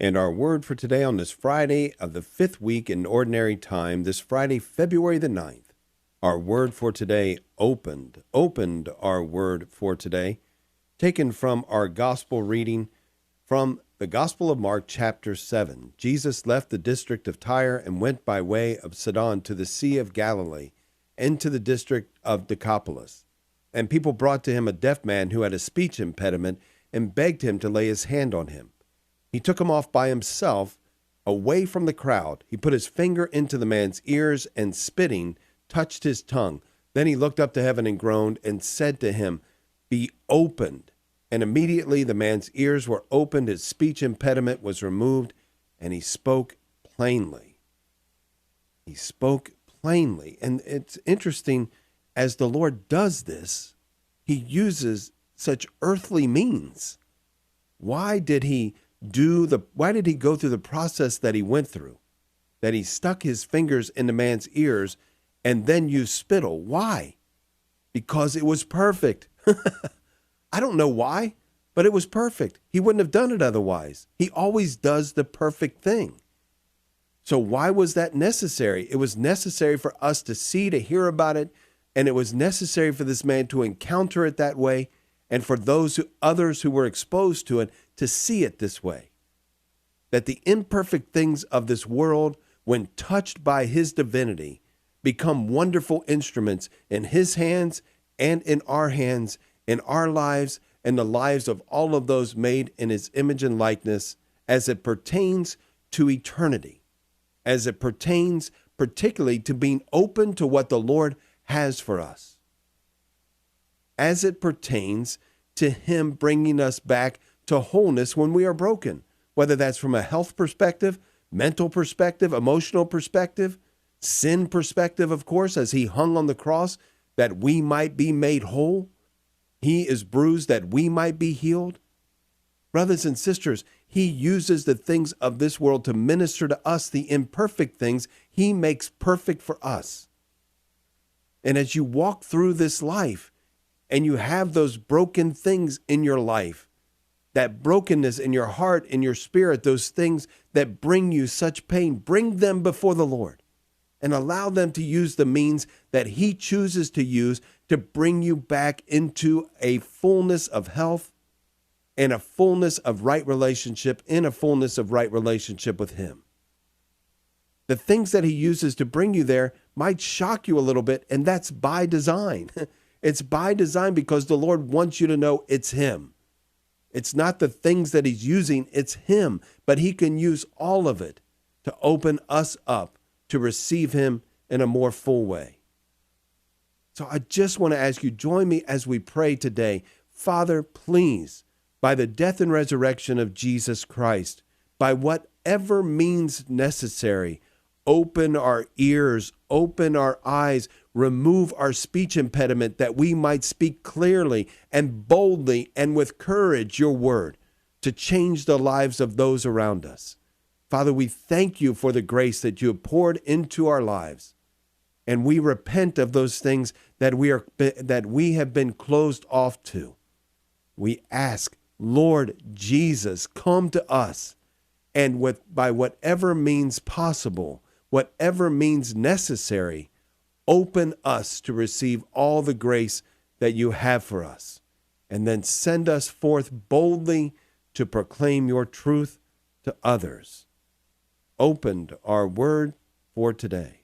And our word for today on this Friday of the 5th week in Ordinary Time, this Friday, February the 9th, our word for today, opened our word for today, taken from our gospel reading from the Gospel of Mark, chapter 7. Jesus left the district of Tyre and went by way of Sidon to the Sea of Galilee, into the district of Decapolis. And people brought to him a deaf man who had a speech impediment and begged him to lay his hand on him. He took him off by himself, away from the crowd. He put his finger into the man's ears and, spitting, touched his tongue. Then he looked up to heaven and groaned and said to him, "Be opened." And immediately the man's ears were opened, his speech impediment was removed, and he spoke plainly. He spoke plainly. And it's interesting, as the Lord does this, he uses such earthly means. Why did he go through the process that he went through? That he stuck his fingers in the man's ears and then used spittle. Why? Because it was perfect. I don't know why, but it was perfect. He wouldn't have done it otherwise. He always does the perfect thing. So why was that necessary? It was necessary for us to see, to hear about it, and it was necessary for this man to encounter it that way, and for others who were exposed to it to see it this way. That the imperfect things of this world, when touched by his divinity, become wonderful instruments in his hands and in our hands, in our lives, and the lives of all of those made in his image and likeness, as it pertains to eternity, as it pertains particularly to being open to what the Lord has for us, as it pertains to him bringing us back to wholeness when we are broken, whether that's from a health perspective, mental perspective, emotional perspective, sin perspective, of course, as he hung on the cross that we might be made whole. He is bruised that we might be healed. Brothers and sisters, he uses the things of this world to minister to us, the imperfect things he makes perfect for us. And as you walk through this life and you have those broken things in your life, that brokenness in your heart, in your spirit, those things that bring you such pain, bring them before the Lord and allow them to use the means that he chooses to use to bring you back into a fullness of health and a fullness of right relationship, in a fullness of right relationship with him. The things that he uses to bring you there might shock you a little bit, and that's by design. It's by design because the Lord wants you to know it's him. It's not the things that he's using, it's him. But he can use all of it to open us up to receive him in a more full way. So I just want to ask you, join me as we pray today. Father, please, by the death and resurrection of Jesus Christ, by whatever means necessary, open our ears, open our eyes, remove our speech impediment that we might speak clearly and boldly and with courage your word to change the lives of those around us. Father, we thank you for the grace that you have poured into our lives, and we repent of those things that we have been closed off to. We ask, Lord Jesus, come to us, and by whatever means possible, whatever means necessary, open us to receive all the grace that you have for us, and then send us forth boldly to proclaim your truth to others. Opened our word for today.